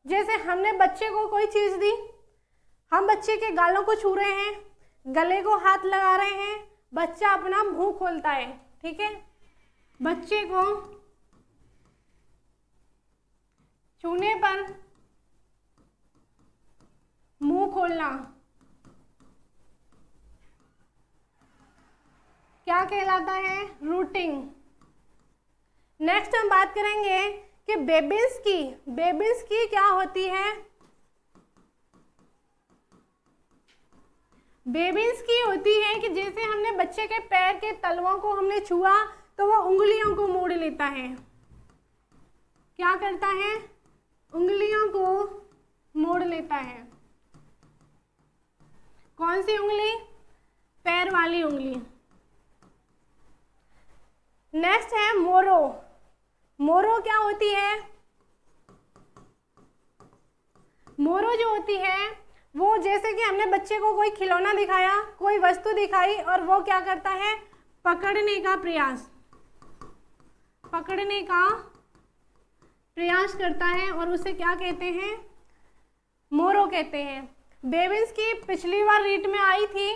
जैसे हमने बच्चे को कोई चीज दी, हम बच्चे के गालों को छू रहे हैं, गले को हाथ लगा रहे हैं, बच्चा अपना मुंह खोलता है। ठीक है, बच्चे को छूने पर मुंह खोलना क्या कहलाता है? रूटिंग। नेक्स्ट हम बात करेंगे कि बेबीज की क्या होती है? बेबीज की होती है कि जैसे हमने बच्चे के पैर के तलवों को हमने छुआ तो वो उंगलियों को मोड़ लेता है। क्या करता है? उंगलियों को मोड़ लेता है। कौन सी उंगली? पैर वाली उंगली। नेक्स्ट है मोरो क्या होती है? मोरो जो होती है वो जैसे कि हमने बच्चे को कोई खिलौना दिखाया, कोई वस्तु दिखाई और वो क्या करता है? पकड़ने का प्रयास करता है और उसे क्या कहते हैं? मोरो कहते हैं। बेबीज की पिछली बार रीट में आई थी,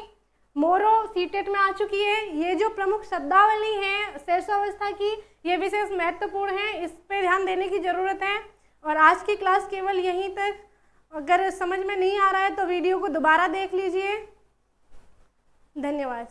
मोरो सीटेट में आ चुकी है। ये जो प्रमुख शब्दावली है शेषावस्था की, ये विशेष महत्वपूर्ण है, इस पे ध्यान देने की जरूरत है। और आज की क्लास केवल यहीं तक। अगर समझ में नहीं आ रहा है तो वीडियो को दोबारा देख लीजिए। धन्यवाद।